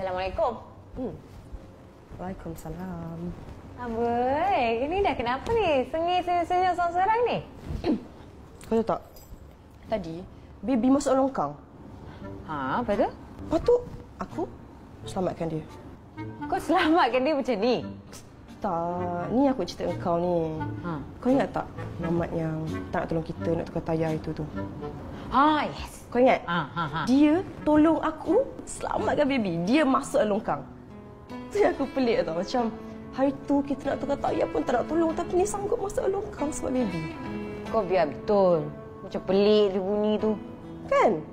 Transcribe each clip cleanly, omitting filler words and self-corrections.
Assalamualaikum. Waalaikumsalam. Abang, ni dah kenapa ni? Senyum seorang-seorang ni? Kau tahu tak? Tadi, baby masuk longkang. Ha, apa tu? Lepas tu, aku selamatkan dia. Kau selamatkan dia macam ni? Tak, ni aku cerita kau ni. Kau ingat tak Mamat yang tak nak tolong kita nak tukar tayar itu tu? Yes. Kau ingat? Dia tolong aku selamatkan baby. Dia masuk longkang. Tu yang aku pelik tau. Macam hari tu kita nak tukar tayar pun tak nak tolong. Tapi ni sanggup masuk longkang sebab baby. Kau biar betul. Macam pelik dia bunyi tu. Kan?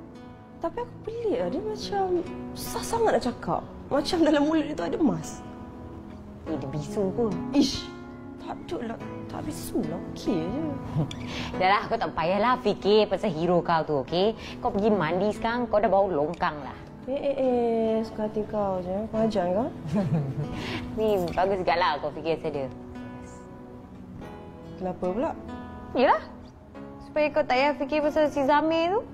Tapi aku pelik lah. Dia macam susah sangat nak cakap. Macam dalam mulut dia tu ada emas. Dia bisu pun. Ish, tak ada lah. Tak bisu lah. Okey je. Dah lah, kau tak payahlah fikir pasal hero kau tu, okey? Kau pergi mandi sekarang, kau dah bau longkang lah. Suka hati kau je. Kau ajar kau. Ni, bagus juga lah kau fikir pasal dia. Kenapa pula? Yalah. Supaya kau tak payah fikir pasal si Zamir tu.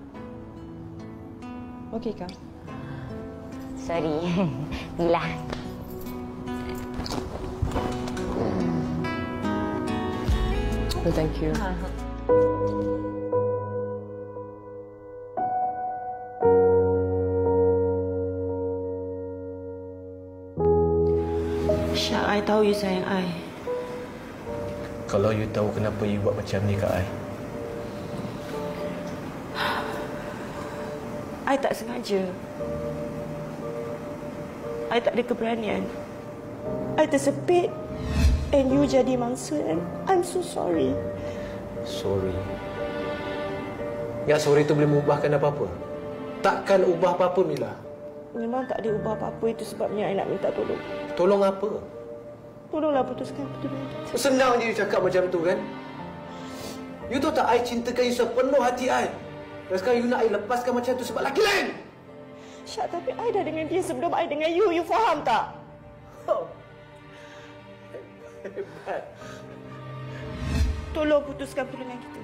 Okey kau. Sorry. Gila. Oh, thank you. Syak, I tahu you sayang I. Kalau you tahu kenapa you buat macam ni kat I. I tak sengaja. I tak ada keberanian. I tersepit and you jadi mangsa and I'm so sorry. Sorry. Yang sorry tu boleh mengubahkan apa-apa? Takkan ubah apa-apa, Mila. Memang tak ada ubah apa-apa, itu sebabnya I nak minta tolong. Tolong apa? Tolonglah putuskan pertunangan kita. Senang je you cakap macam tu kan? You tahu tak I cintakan you sepenuh hati I. Dan sekarang you nak I lepaskan macam tu sebab laki lain. Syak, tapi I dah dengan dia sebelum I dengan you. You faham tak? Oh. Hebat. Tolong putuskan pertunangan kita.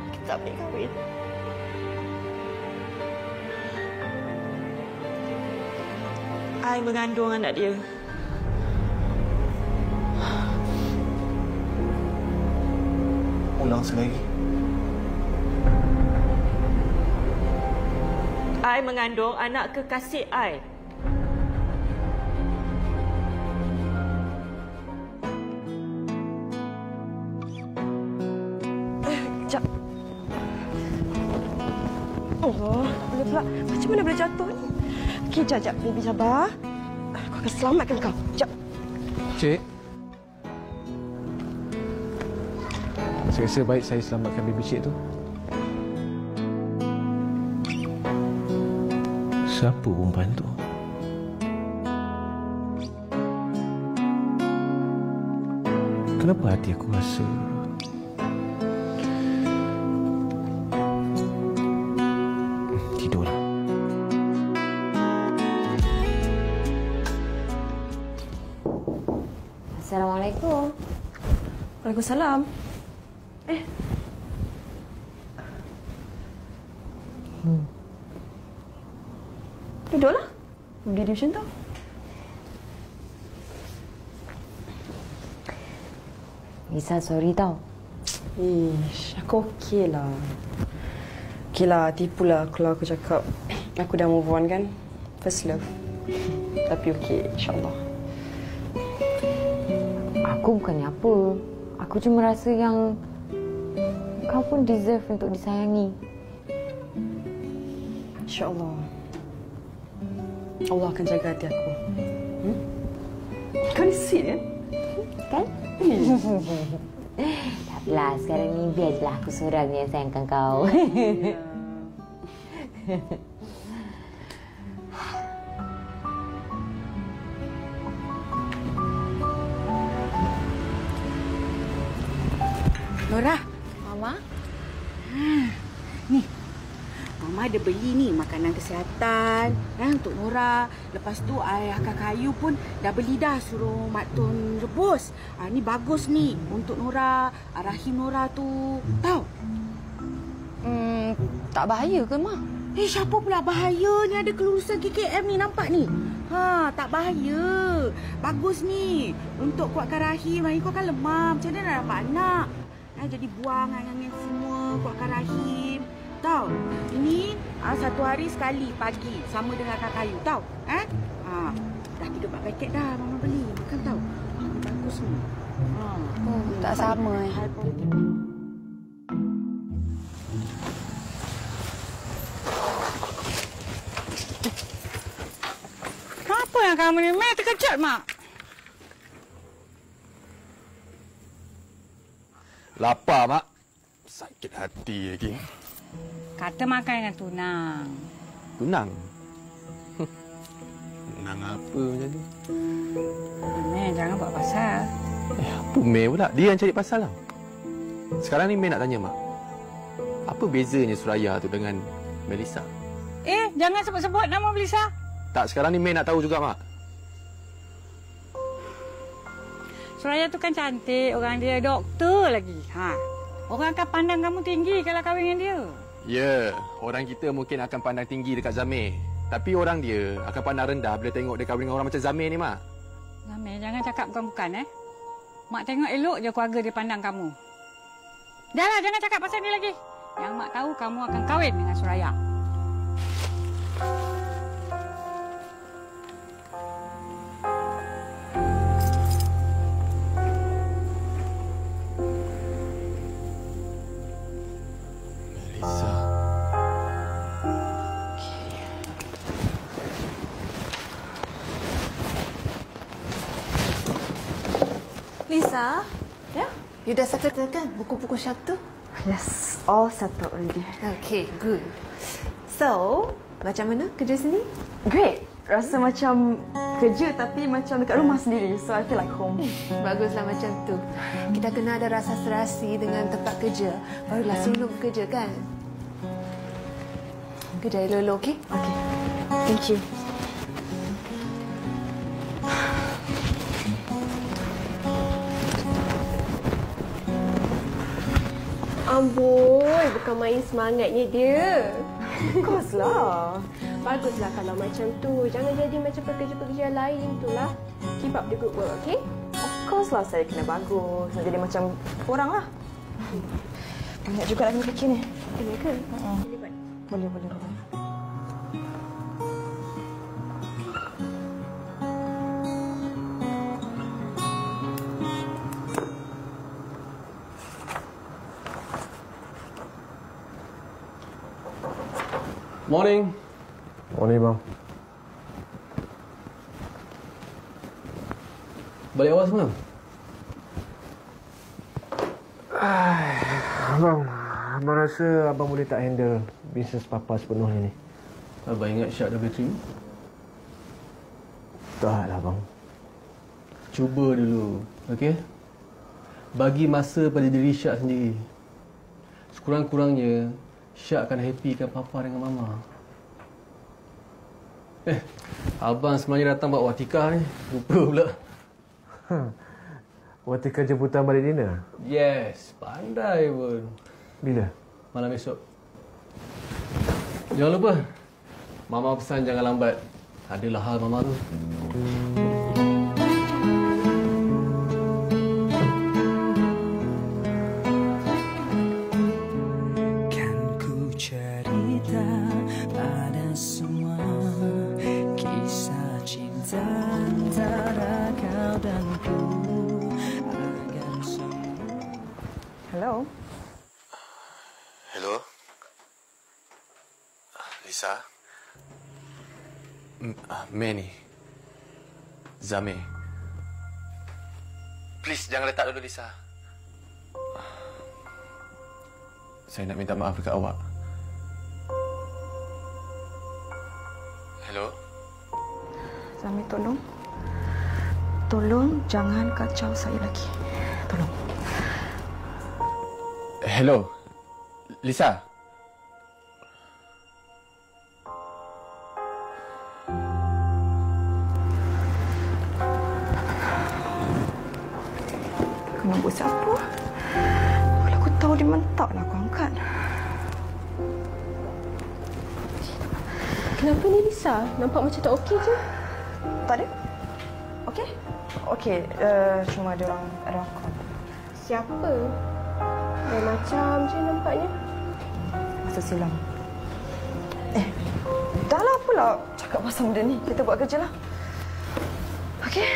Kita tak boleh kahwin. I mengandung anak dia. Ulang sekali. I mengandung anak kekasih I. Sekejap. Allah, tak boleh pula. Macam mana boleh jatuh ni? Okey, sekejap. Baby sabar. Aku akan selamatkan kau. Sekejap. Cik. Saya rasa baik saya selamatkan baby cik tu. Siapa perempuan tu? Kenapa hati aku rasa... Tidurlah. Assalamualaikum. Waalaikumsalam. Duduklah. Berdiri macam tu. Lisa, sorry tau. Ish, aku okeylah. Okeylah, tipulah kalau aku cakap aku dah move on kan. First love. Tapi okey, insyaAllah. Aku bukannya apa. Aku cuma rasa yang kau pun deserve untuk disayangi. InsyaAllah. Allah akan jaga hati aku. Kau ni sweet kan? Kan? Taklah, sekarang ni biar je lah aku seorang yang sayangkan kau. Nora. Mama? Ni. Mama ada beli ni makanan kesihatan untuk Nora. Lepas tu ayah kakak Ayu pun dah beli dah, suruh Mak Tun rebus. Ni bagus ni untuk Nora, rahim Nora tu. Tahu? Tak bahaya ke, Ma? Siapa pula bahaya ni ada kelulusan KKM ni, nampak ni? Tak bahaya. Bagus ni. Untuk kuatkan rahim. Hari kau kan lemah. Macam mana nak dapat anak? Jadi buang angin semua, kuatkan rahim. Tahu? Ini 1 hari sekali pagi sama dengan kakak kayu, tahu? Dah 3-4 paket dah mama beli. Makan tahu. Bagus ni. Tak sama Apa yang kamu ni? Mek terkejut, Mak. Lapar, Mak. Sakit hati lagi. Kata makan dengan tunang. Tunang? Tunang apa macam tu? Mek, jangan buat pasal. Apa Mei pula? Dia yang cari pasal lah. Sekarang ni Mei nak tanya, Mak. Apa bezanya Suraya tu dengan Melissa? Jangan sebut-sebut nama Melissa. Tak, sekarang ni Mei nak tahu juga, Mak. Suraya tu kan cantik, orang dia doktor lagi. Orang akan pandang kamu tinggi kalau kahwin dengan dia. Ya, orang kita mungkin akan pandang tinggi dekat Zamir. Tapi orang dia akan pandang rendah bila tengok dia kahwin dengan orang macam Zamir ni, Mak. Zamir, jangan cakap bukan-bukan, Mak tengok elok je keluarga dia pandang kamu. Dah lah, jangan cakap pasal ni lagi. Yang Mak tahu kamu akan kahwin dengan Suraya. Melissa. Lisa, you dah settle kan buku-buku syak tu? Yes, all settled already. Okay, good. So, macam mana kerja sini? Great. Rasa macam kerja tapi macam dekat rumah sendiri. So, I feel like home. Baguslah macam tu. Kita kena ada rasa serasi dengan tempat kerja. Barulah seronok bekerja kan? Kerja elok-elok, okey? Okay. Thank you. Amboi, bukan main semangatnya dia. Of course lah. Baguslah kalau macam tu. Jangan jadi macam pekerja-pekerja lain tu lah. Keep up the good work, okay? Of course lah saya kena bagus. Nak jadi macam orang lah. Banyak juga nak kena fikir ni. Boleh ke? Boleh. Morning. Morning, bang. Balik awal semalam? Abang rasa abang boleh tak handle bisnes papa sepenuhnya ni? Abang ingat Syak dah boleh terima? Taklah, bang. Cuba dulu, okey? Bagi masa pada diri Syak sendiri. Sekurang-kurangnya, Syak akan happykan papa dengan mama. Abang sebenarnya datang bawa Watikah ni. Lupa pula. Watikah jemputan balik dinner? Yes, pandai pun. Bila? Malam esok. Jangan lupa, mama pesan jangan lambat. Adalah hal mama tu. Hello? Hello? Lisa? Mei ni. Zamir. Please, jangan letak dulu, Lisa. Saya nak minta maaf dekat awak. Hello? Zamir, tolong. Tolong jangan kacau saya lagi. Tolong. Hello? Lisa? Kamu buat siapa? Kalau aku tahu dia mentak lah aku angkat. Kenapa ni Lisa? Nampak macam tak okey je. Tak ada? Okey? Okey, cuma ada orang call. Siapa? Dia macam je nampaknya. Masa silam. Dah lah pula cakap pasal benda ni. Kita buat kerja lah. Okey.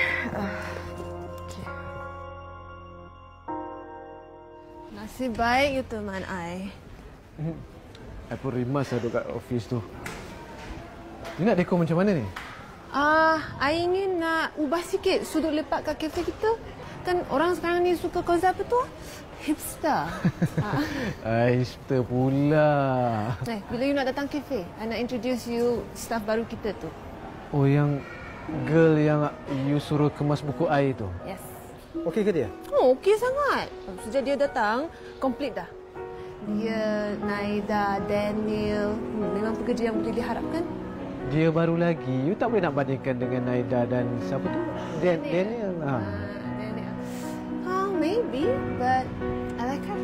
Nasib baik you teman I. I pun rimas lah duduk kat office tu. Ni nak dekor macam mana ni? I ingin nak ubah sikit sudut lepak kat kafe kita. Kan orang sekarang ni suka konsep apa tu? Hipster. Hipster pula. Bila you nak datang kafe, I nak introduce you staff baru kita tu. Oh, yang girl yang you suruh kemas buku I tu? Yes. Okey ke dia? Oh, okey sangat. Sejak dia datang, complete dah. Dia, Naida, Daniel, memang pekerja yang boleh diharapkan. Dia baru lagi. You tak boleh nak bandingkan dengan Naida dan siapa tu? Daniel. Daniel. Maybe, but I like her.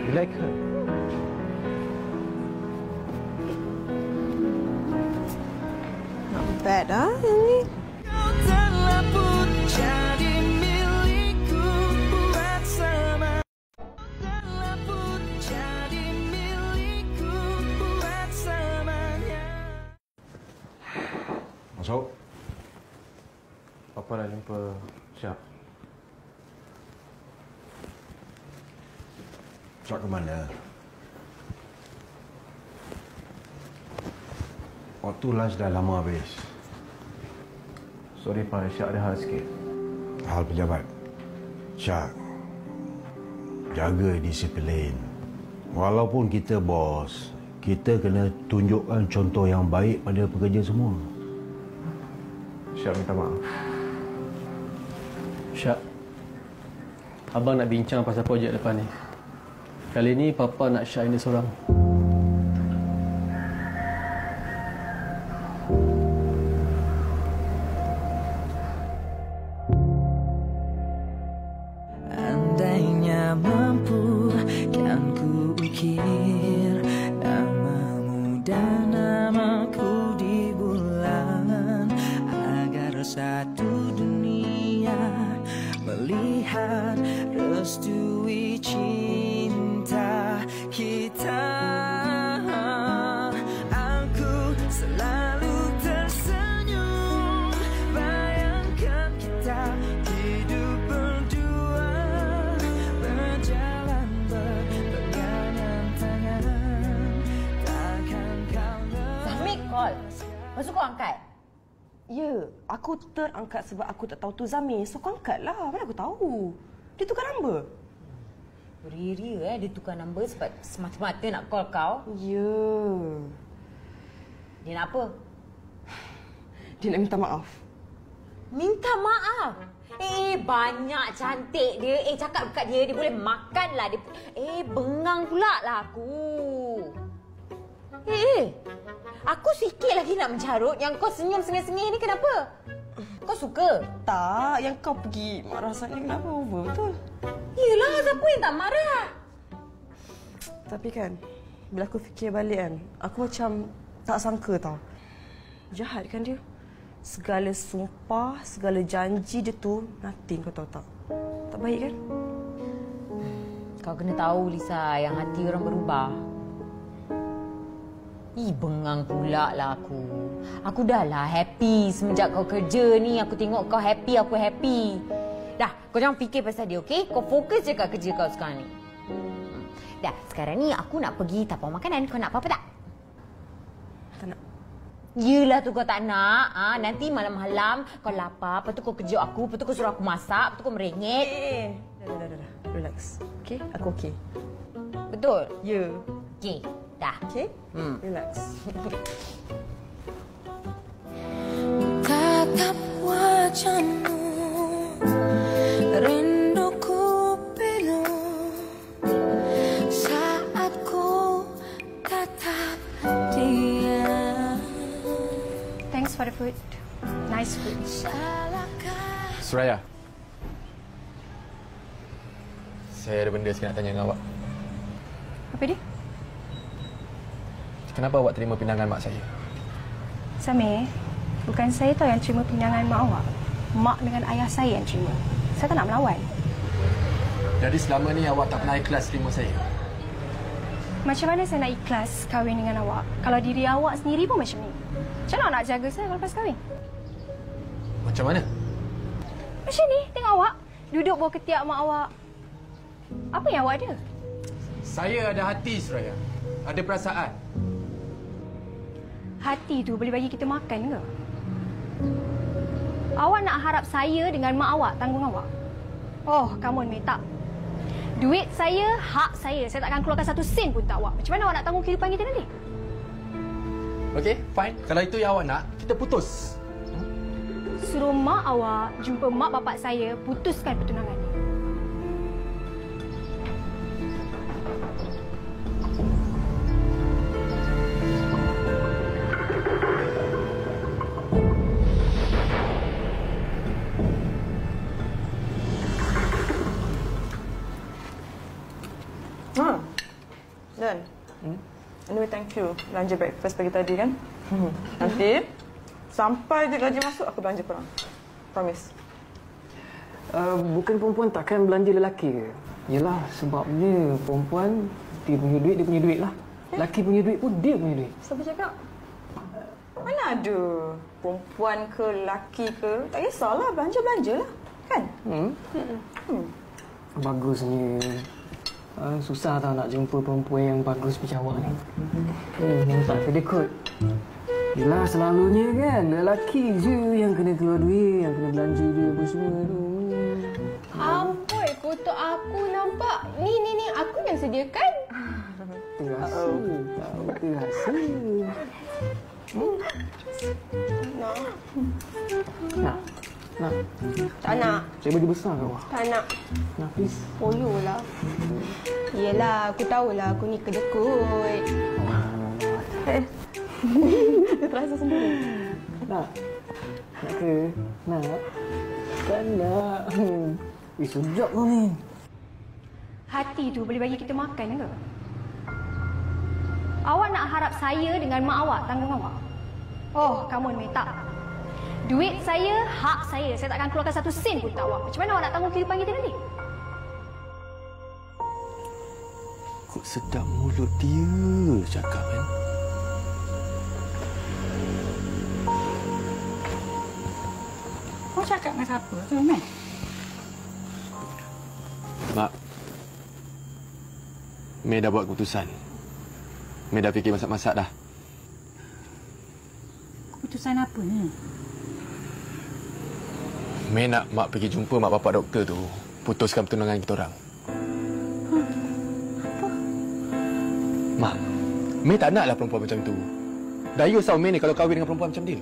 You like her? Not bad, ini. Masuk. Papa dah jumpa Syak. Syak ke mana? Waktu lunch dah lama habis. Sorry Pak, Syak ada hal sikit. Hal pejabat. Syak, jaga disiplin. Walaupun kita bos, kita kena tunjukkan contoh yang baik pada pekerja semua. Syak minta maaf. Syak, abang nak bincang pasal projek depan ni. Kali ni Papa nak Syak ini seorang. Andainya mampu kan ku ukir namamu dan namaku di bulan, agar satu dunia melihat restui cinta kita. Aku selalu tersenyum bayangkan kita hidup berdua, berjalan berpegangan tangan, takkan kau lepas. Zamik call. Lepas tu kau angkat. Ya, aku terangkat sebab aku tak tahu tu Zamir. So kau angkat lah. Mana aku tahu. Dia tukar nombor. Beria dia tukar nombor sebab semata-mata nak call kau. Ya. Dia nak apa? Dia nak minta maaf. Minta maaf? Banyak cantik dia. Cakap dekat dia, dia boleh makan lah. Dia... bengang pula lah aku. Aku sikit lagi nak mencarut. Yang kau senyum sengih-sengih ni kenapa? Kau suka? Tak, yang kau pergi marah sangat kenapa? Over betul? Yelah, siapa yang tak marah? Tapi kan, bila aku fikir balik kan, aku macam tak sangka tau. Jahat kan dia? Segala sumpah, segala janji dia tu, nothing, kau tahu tak? Tak baik kan? Kau kena tahu Lisa, yang hati orang berubah. Bengang pula lah aku. Aku dah lah happy semenjak kau kerja ni. Aku tengok kau happy, aku happy. Dah, kau jangan fikir pasal dia, okey? Kau fokus je kat kerja kau sekarang ni. Dah, sekarang ni aku nak pergi tapau makanan. Kau nak apa-apa tak? Tak nak. Yelah tu kau tak nak. Nanti malam-malam kau lapar. Lepas tu kau kejut aku. Lepas tu kau suruh aku masak. Lepas tu kau merengek. Dah. Relax. Okey? Aku okey. Betul? Ya. Okey. Dah. Okey? Relax. Tatap wajahmu, rinduku penuh saat ku tatap dia. Thanks for the food. Nice food. Suraya. Saya ada benda sikit nak tanya dengan awak. Apa dia? kenapa awak terima pinangan mak saya? Samir, bukan saya tahu yang terima pinangan mak awak. Mak dengan ayah saya yang terima. Saya tak nak melawan. Jadi selama ni awak tak pernah ikhlas terima saya? Macam mana saya nak ikhlas kahwin dengan awak kalau diri awak sendiri pun macam ni? Macam mana awak nak jaga saya lepas kahwin? Macam mana? Macam ni, tengok awak. Duduk bawah ketiak mak awak. Apa yang awak ada? Saya ada hati, Suraya. Ada perasaan. Hati tu boleh bagi kita makan ke? Awak nak harap saya dengan mak awak tanggung awak? Oh, come on, May, tak. Duit saya, hak saya. Saya tak akan keluarkan satu sen pun tak awak. Macam mana awak nak tanggung kehidupan kita nanti? Okey, fine. Kalau itu yang awak nak, kita putus. Suruh mak awak jumpa mak bapak saya, putuskan pertunangan ni. Dan, anyway, thank you belanja breakfast pagi tadi kan. Nanti sampai je gaji masuk aku belanja korang. Promise. Bukan perempuan takkan belanja lelaki ke? Yelah, sebabnya perempuan dia punya duit, dia punya duit lah. Lelaki punya duit pun dia punya duit. Siapa cakap? Mana ada perempuan ke lelaki ke, tak kisahlah, belanja-belanja lah. Kan? Bagusnya. Susah tau nak jumpa perempuan yang bagus macam awak ni. Yang tak kedekut. Yelah, selalunya kan lelaki je yang kena keluar duit, yang kena belanja dia apa semua tu. Amboi, foto aku nampak. Ni, aku yang sediakan. Terasa. Tahu terasa. Nak? Tak nak. Saya bagi besar ke awak? Tak nak. Nak, please. Pololah. Yelah, aku tahulah aku ni kedekut. Terasa sendiri. Nak? Nak ke? Nak? Tak nak. Sedap kau ni. Hati tu boleh bagi kita makan ke? Awak nak harap saya dengan mak awak tanggung awak? Oh, come on, May, tak. Duit saya, hak saya. Saya tak akan keluarkan satu sen pun tak awak. Macam mana awak nak tanggung kehidupan kita nanti? Kok sedap mulut dia cakap kan? Kau cakap dengan siapa tu, Mat? Mak, May dah buat keputusan. May dah fikir masak-masak dah. Keputusan apa ni? May nak mak pergi jumpa mak bapak doktor tu. Putuskan pertunangan kita orang. Apa? Mak, May tak naklah perempuan macam tu. Dayus tau May ni kalau kahwin dengan perempuan macam dia.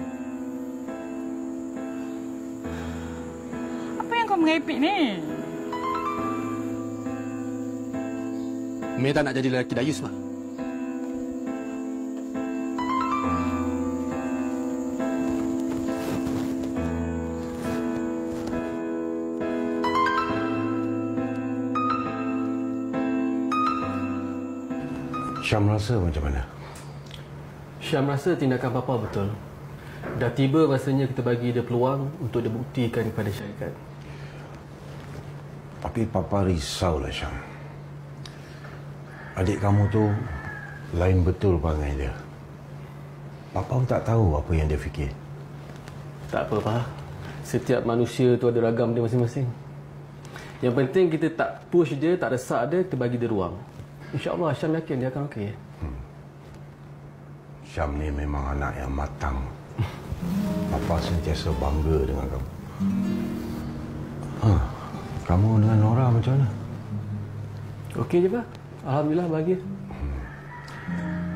Apa yang kau merepek ni? May tak nak jadi lelaki dayus, Mak. Syam rasa macam mana? Syam rasa tindakan Papa betul. Dah tiba masanya kita bagi dia peluang untuk dia buktikan kepada syarikat. Tapi Papa risaulah, Syam. Adik kamu tu lain betul perangai dia. Papa pun tak tahu apa yang dia fikir. Tak apa, Pak. Setiap manusia tu ada ragam dia masing-masing. Yang penting kita tak push dia, tak desak dia, kita bagi dia ruang. InsyaAllah Syam yakin dia akan okey. Syam ni memang anak yang matang. Papa sentiasa bangga dengan kamu. Kamu dengan Nora macam mana? Okey je, Pak. Alhamdulillah, bahagia.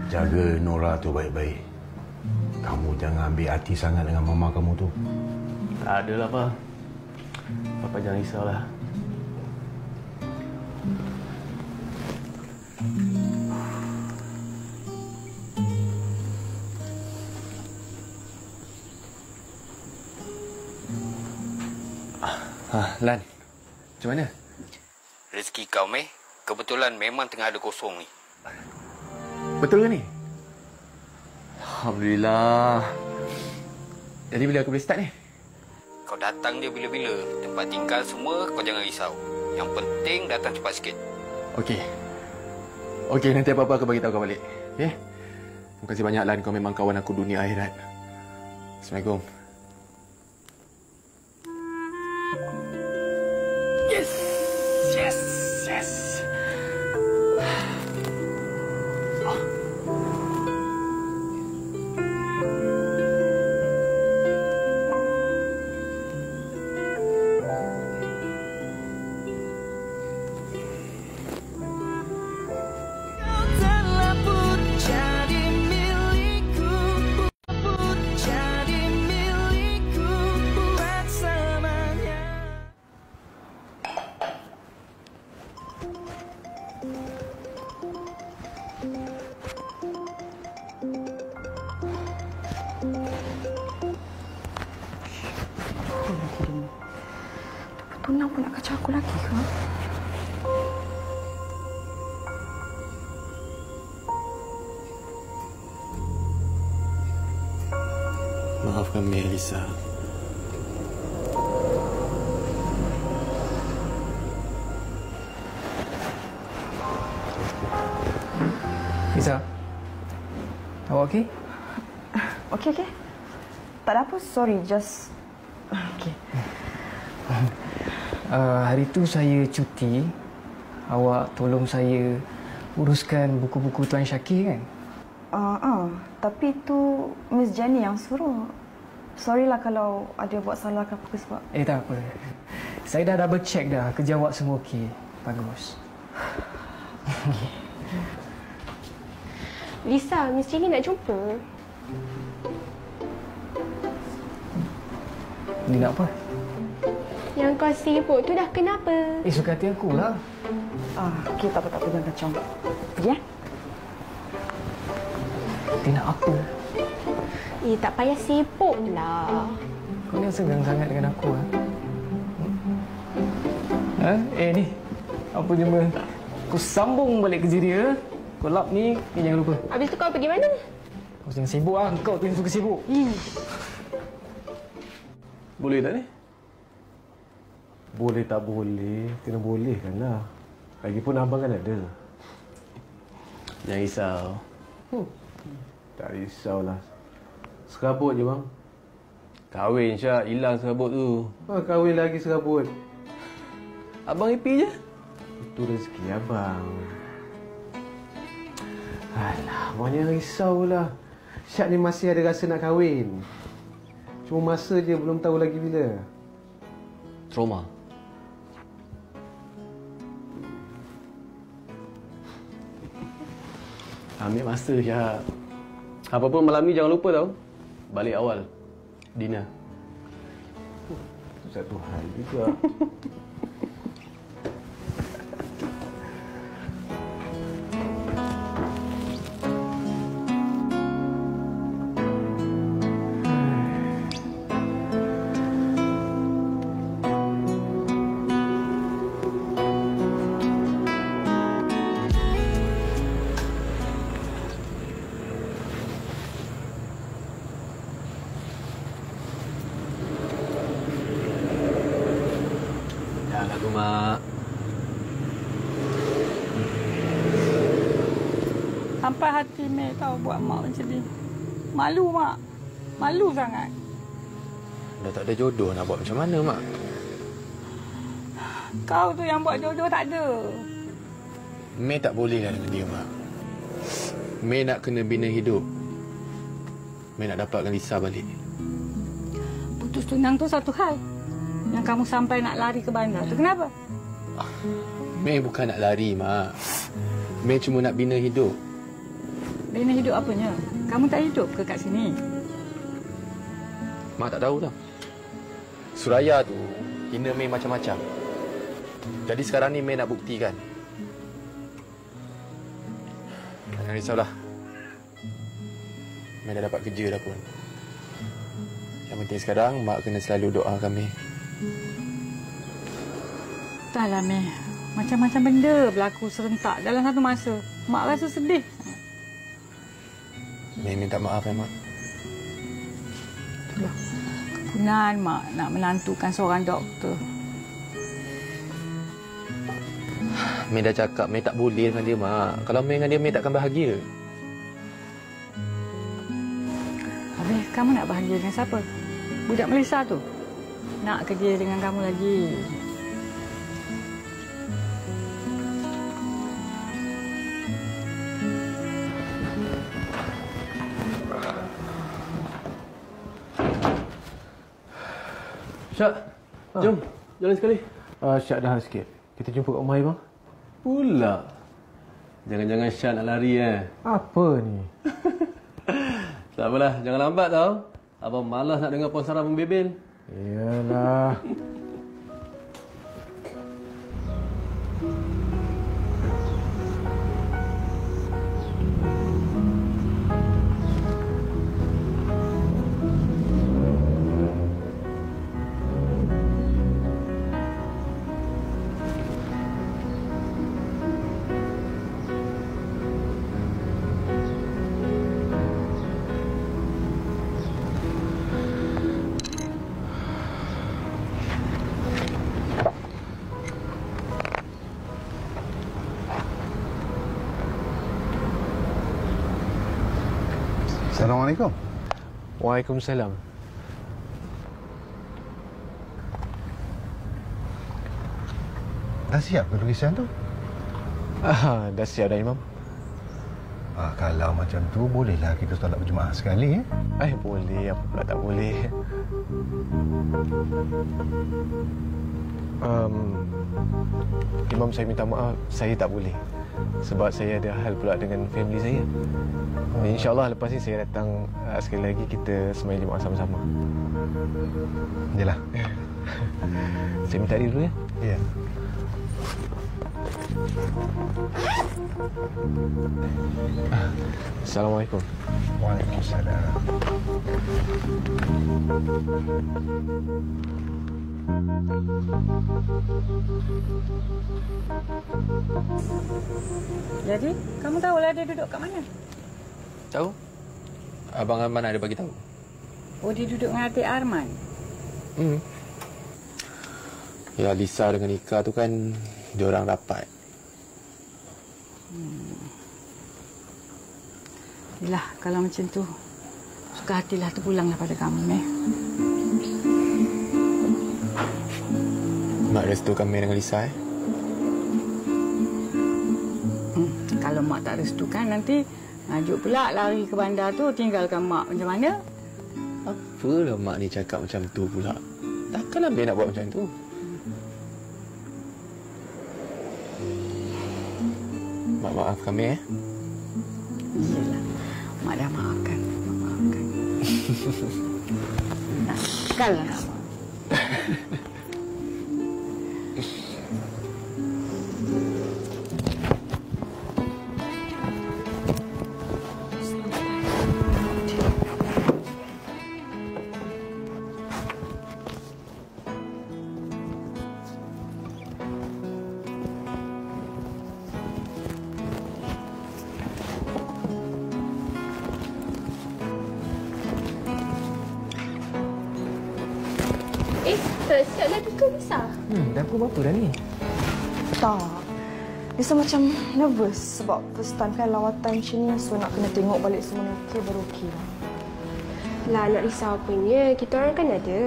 Jaga Nora tu baik-baik. Kamu jangan ambil hati sangat dengan mama kamu tu. Tak adalah, Pak. Papa jangan risaulah. Lan, macam mana? Rezeki kau, Meh. Kebetulan memang tengah ada kosong ni. Betul ke ni? Alhamdulillah. Jadi bila aku boleh start ni? Kau datang dia bila-bila. Tempat tinggal semua kau jangan risau. Yang penting datang cepat sikit. Okey. Okey, nanti apa-apa aku bagi tahu kau balik. Okey? Terima kasih banyak Lan, kau memang kawan aku dunia akhirat. Assalamualaikum. Yes. Yes. Yes. Tunang pun nak kacau aku lagi ke? Maafkan Melissa. Lisa, awak okey? Okey. Tak ada apa, sorry, just... Okey. Hari tu saya cuti. Awak tolong saya uruskan buku-buku Tuan Syakir kan? Tapi tu Miss Jenny yang suruh. Sorry lah kalau ada buat salah ke apa sebab. Tak apa. Saya dah double check dah. Kerja awak semua okey. Bagus. Lisa, Miss Jenny nak jumpa. Ni nak apa? Yang kau sibuk tu dah kenapa? Suka hati aku lah. Okey, tak apa, jangan kacau. Pergi ya? Dia nak apa? Tak payah sibuk lah. Kau ni segang sangat dengan aku ni. Apa cuma kau sambung balik kerja dia. Kau lap ni jangan lupa. Habis tu kau pergi mana? Kau jangan sibuk lah. Kau tu yang suka sibuk. Boleh tak ni? Boleh tak boleh, kena bolehkan lah. Lagipun abang kan ada. Jangan risau. Tak risaulah. Serabut je bang. Kahwin Syak, hilang serabut tu. Kahwin lagi serabut. Abang happy je. Itu rezeki abang. Alah, abang jangan risaulah. Syak ni masih ada rasa nak kahwin. Cuma masa je belum tahu lagi bila. Trauma. Ambil masa Syak. Apa pun malam ni jangan lupa tau. Balik awal. Dinner. Itu satu hal juga. Mak. Sampai hati Mek tahu buat mak macam ni. Malu mak. Malu sangat. Dah tak ada jodoh nak buat macam mana mak? Kau tu yang buat jodoh tak ada. Mei tak boleh lah dengan dia mak. Mei nak kena bina hidup. Mei nak dapatkan Lisa balik. Putus tunang tu satu hal. Yang kamu sampai nak lari ke bandar tu kenapa? Mei bukan nak lari, Mak. Mei cuma nak bina hidup. Bina hidup apanya? Kamu tak hidup ke kat sini? Mak tak tahu tau. Suraya tu hina Mei macam-macam. Jadi sekarang ni Mei nak buktikan. Jangan risaulah. Mei dah dapat kerja dah pun. Yang penting sekarang Mak kena selalu doakan Mei. Taklah, Mei. Macam-macam benda berlaku serentak dalam satu masa. Mak rasa sedih. Mei minta maaf ya, Mak. Itulah. Kepunan Mak nak menantukan seorang doktor. Mei dah cakap Mei tak boleh dengan dia, Mak. Kalau Mei dengan dia, Mei takkan bahagia. Habis kamu nak bahagia dengan siapa? Budak Melissa tu? Nak ke dia dengan kamu lagi? Syak, jom. Jalan sekali. Syak dah sikit. Kita jumpa kat rumah Abang. Pula. Jangan-jangan Syak nak lari Apa ni? Tak apalah, jangan lambat tau. Abang malas nak dengar Puan Sarah membebel. Iyalah. Assalamualaikum. Waalaikumsalam. Dah siap ke lukisan tu? Dah siap dah, Imam. Kalau macam tu, bolehlah kita solat berjemaah sekali. Boleh. Apa pula tak boleh? Imam, saya minta maaf. Saya tak boleh. Sebab saya ada hal pula dengan family saya. InsyaAllah lepas ni saya datang sekali lagi kita sembahyang jemaah sama-sama. Yalah. Saya minta dia dulu ya. Ya. Assalamualaikum. Waalaikumsalam. Jadi, kamu tahulah dia duduk kat mana? Tahu? Abang Arman ada bagi tahu. Oh, dia duduk dengan adik Arman? Ya, Lisa dengan Ika tu kan diorang rapat. Yelah, kalau macam tu, suka hatilah terpulanglah pada kamu, Mak restukan Mei dengan Lisa, Kalau Mak tak restukan, nanti Najuk pula lari ke bandar tu, tinggalkan Mak macam mana? Apalah Mak ni cakap macam tu pula. Takkanlah Mei nak buat macam tu. Mak maafkan Mei, Iyalah, Mak dah maafkan. Mak maafkan. Nakallah Mak. Siap lagi ke Lisa? Dah pukul berapa dah ni? Tak. Lisa macam nervous sebab first time kan lawatan macam ni. So nak kena tengok balik semua okey baru okey lah. Lah nak risau apanya? Kita orang kan ada.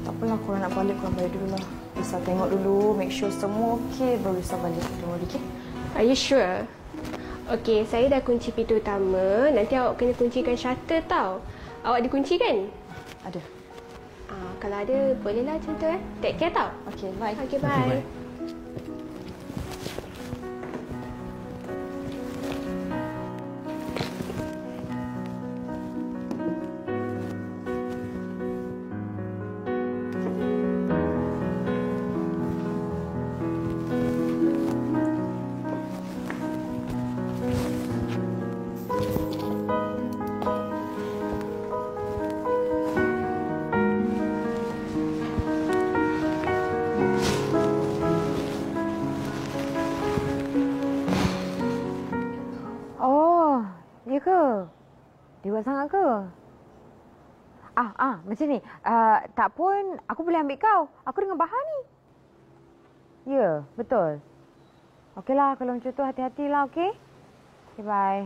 Tak apalah, korang nak balik, korang balik dulu lah. Lisa tengok dulu, make sure semua okey baru Lisa balik. Tengok okey? Are you sure? Okey, saya dah kunci pintu utama. Nanti awak kena kuncikan shutter tau. Awak ada kunci kan? Ada. Kalau ada, bolehlah macam tu Take care tau. Okey, bye. Okey, bye. Ya ke? Dewa sangat ke? Macam ni. Tak pun, aku boleh ambil kau. Aku dengan Bahar ni. Ya, betul. Okeylah, kalau macam tu hati-hatilah, okey? Okay, bye.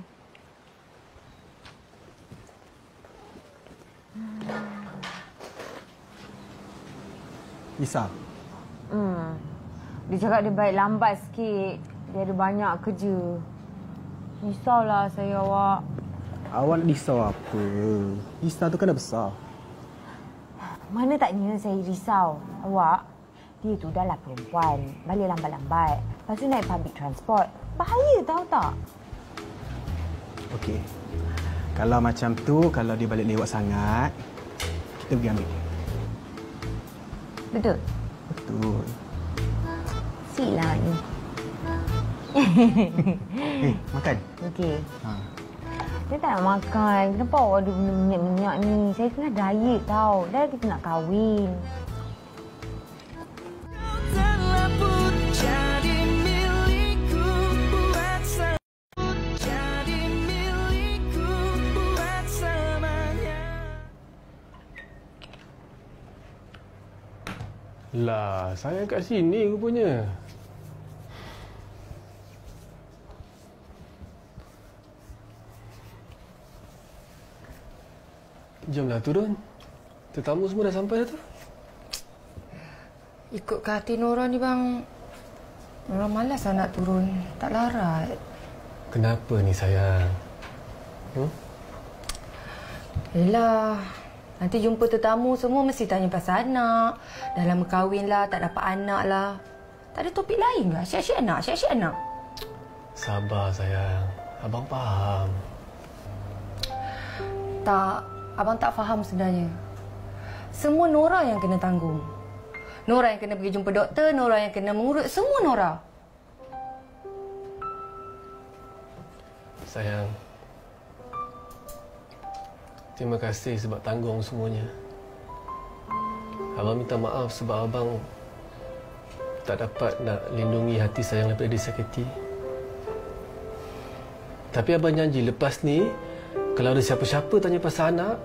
Isa. Dia cakap dia baik lambat sikit. Dia ada banyak kerja. Risaulah saya awak. Awak nak risau apa? Isa tu kan dah besar. Mana taknya saya risau. Awak, dia tu dah lah perempuan. Balik lambat-lambat. Lepas tu naik public transport. Bahaya tahu tak? Okey. Kalau macam tu, kalau dia balik lewat sangat, kita pergi ambil. Betul? Betul. Silah ni. Makan. Okey. Saya tak nak makan. Kenapa awak ada benda minyak-minyak ni? Saya tengah diet tau. Dah kita nak kahwin. Lah, saya kat sini rupanya. Jomlah turun. Tetamu semua dah sampai dah tu. Ikut ke hati Nora ni bang. Nora malas lah nak turun. Tak larat. Kenapa ni sayang? Yelah. Nanti jumpa tetamu semua mesti tanya pasal anak. Dah lama kahwin lah, tak dapat anak lah. Tak ada topik lain ke? Asyik-asyik anak, asyik-asyik anak. Sabar sayang. Abang faham. Tak, abang tak faham sebenarnya. Semua Nora yang kena tanggung. Nora yang kena pergi jumpa doktor, Nora yang kena mengurut, semua Nora. Sayang. Terima kasih sebab tanggung semuanya. Abang minta maaf sebab abang tak dapat nak lindungi hati sayang daripada disakiti. Tapi abang janji lepas ni, kalau ada siapa-siapa tanya pasal anak,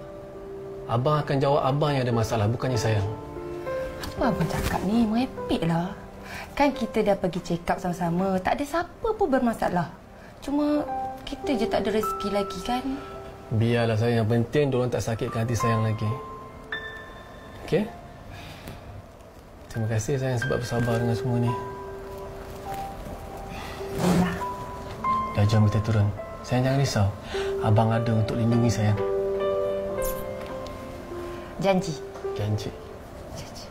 abang akan jawab abang yang ada masalah, bukannya sayang. Apa abang cakap ni? Merepek lah. Kan kita dah pergi check up sama-sama. Tak ada siapa pun bermasalah. Cuma kita je tak ada rezeki lagi kan? Biarlah sayang. Yang penting diorang tak sakitkan hati sayang lagi. Okey? Terima kasih sayang sebab bersabar dengan semua ni. Yalah. Dah jom kita turun. Sayang jangan risau. Abang ada untuk lindungi sayang. Janji. Janji. Janji.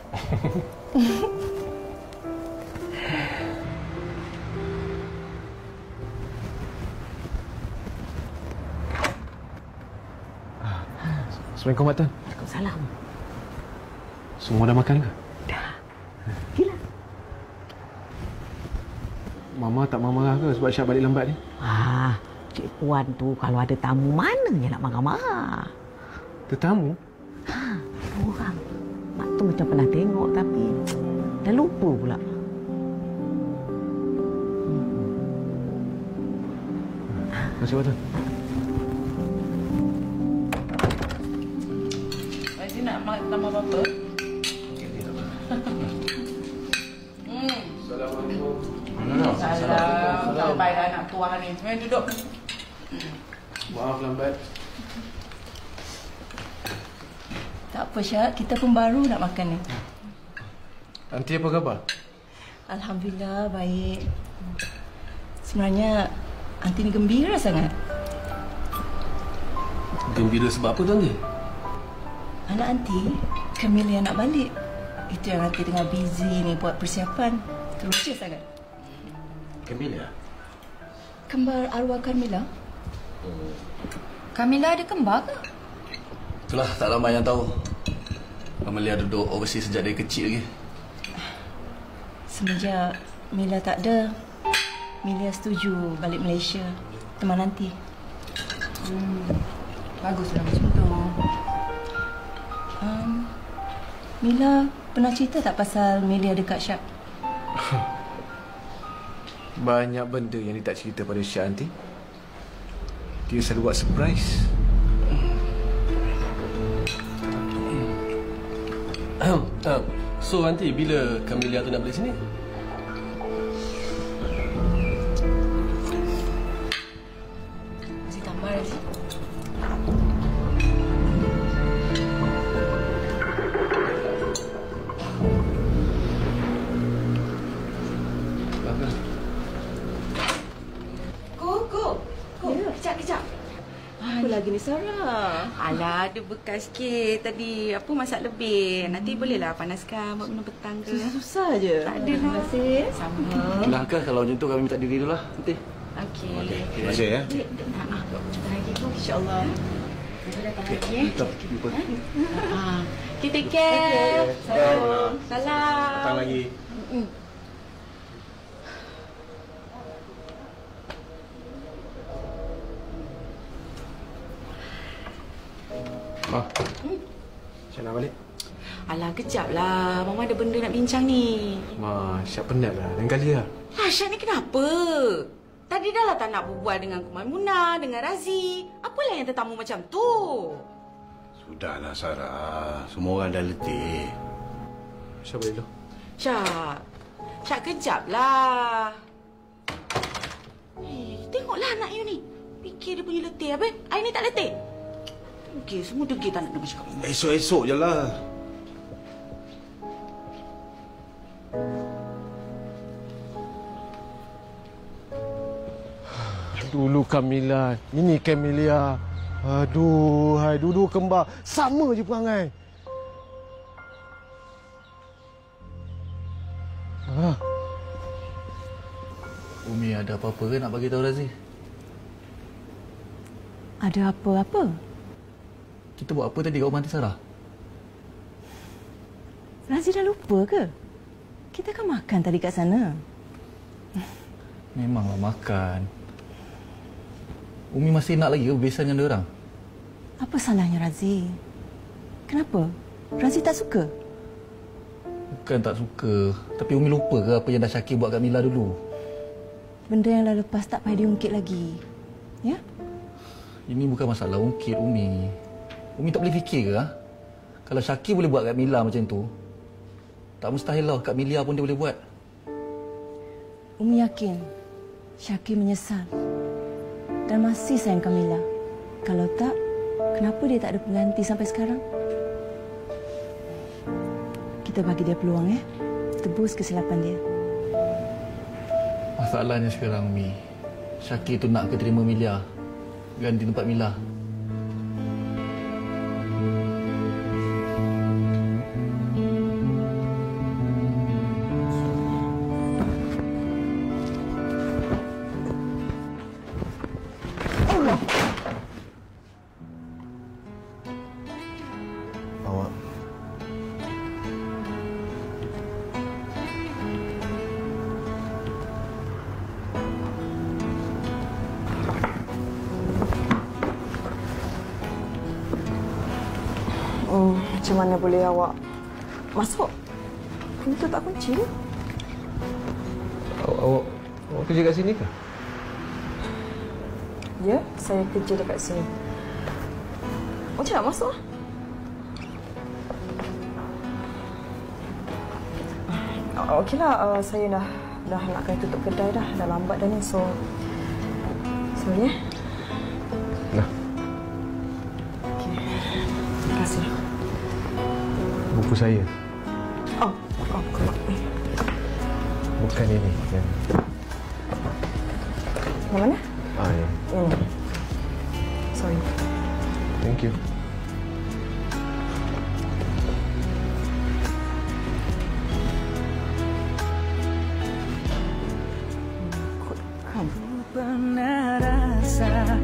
Assalamualaikum Mak Tan. Waalaikumsalam. Semua dah makan ke? Dah. Gila. Mama tak marah ke sebab Syak balik lambat ni? Cik Puan tu kalau ada tamu mananya nak marah-marah. Tetamu? Orang. Mak tu macam pernah tengok tapi dah lupa pula. Terima kasih Mak Tan. Nak tambah apa-apa? Assalamualaikum. Salam. Tak baik anak tuan ni. Mari duduk. Maaf lambat. Tak apa Syak, kita pun baru nak makan ni. Aunty apa khabar? Alhamdulillah baik. Sebenarnya Aunty ni gembira sangat. Gembira sebab apa tu Aunty? Anak Aunty, Camilla nak balik. Itu yang Aunty tengah busy ni buat persiapan. Teruja sangat. Camilla? Kembar arwah Camilla? Camilla ada kembar ke? Itulah tak ramai yang tahu. Amelia duduk overseas sejak dari kecil lagi. Semenjak Mila tak ada, Mila setuju balik Malaysia. Teman Aunty. Baguslah macam tu. Mila pernah cerita tak pasal Melia dekat Syak? Banyak benda yang dia tak cerita pada Syak, Aunty. Dia selalu buat surprise. So nanti bila Camellia tu nak balik sini? Masih tambah lagi. Kejap. Apa lagi ni Sarah? Alah, ada bekas sikit tadi. Apa masak lebih. Nanti bolehlah panaskan buat minum petang ke. Susah je. Tak ada lah. Terima kasih. Sama. Dah Kak, kalau macam tu kami minta diri dulu lah nanti. Okey. Terima kasih ya. Jumpa lagi tu insya-Allah. Kita datang lagi Kita jumpa. Okay, take care. Salam. Datang lagi. Ma, Syah nak balik? Alah, kejap lah. Mama ada benda nak bincang ni. Ma, Syah penat lah. Lain kali lah. Syah ni kenapa? Tadi dah lah tak nak berbual dengan Maimunah, dengan Razi. Apalah yang tetamu macam tu? Sudahlah Sarah. Semua orang dah letih. Syah balik dulu. Syah kejap lah. Tengoklah anak you ni. Fikir dia punya letih. Habis, I ni tak letih? Okey, semua degil tak nak dengar cakap. Esok-esok je lah. Dulu Camilla, ini Camellia. Aduh, hai dulu kembar. Sama je perangai. Umi ada apa-apa ke nak bagi tahu Razi? Ada apa-apa? Kita buat apa tadi kat rumah Aunty Sarah? Razi dah lupa ke? Kita kan makan tadi kat sana. Memanglah makan. Umi masih nak lagi ke berbesan dengan diorang? Apa salahnya Razi? Kenapa? Razi tak suka? Bukan tak suka. Tapi Umi lupa ke apa yang dah Syakir buat kat Mila dulu? Benda yang dah lepas tak payah diungkit lagi. Ya? Ini bukan masalah ungkit Umi. Umi tak boleh fikir ke? Ha? Kalau Syakir boleh buat kat Mila macam tu, tak mustahil lah kat Mila pun dia boleh buat. Umi yakin Syakir menyesal dan masih sayang Camilla. Kalau tak, kenapa dia tak ada pengganti sampai sekarang? Kita bagi dia peluang ya. Tebus kesilapan dia. Masalahnya sekarang Umi, Syakir tu nak ke terima Mila ganti tempat Mila. Macam mana boleh awak masuk? Pintu tak kunci ke? Awak kerja kat sini ke? Ya, saya kerja dekat sini. Macam nak masuk? Okeylah, saya dah nak kena tutup kedai dah. Dah lambat dah ni, so sorry ya. Nah. Okey. Terima kasih. Buku saya. Oh, Bukan ini. Yang mana? Ya. Ini. Sorry. Thank you. Pernah rasa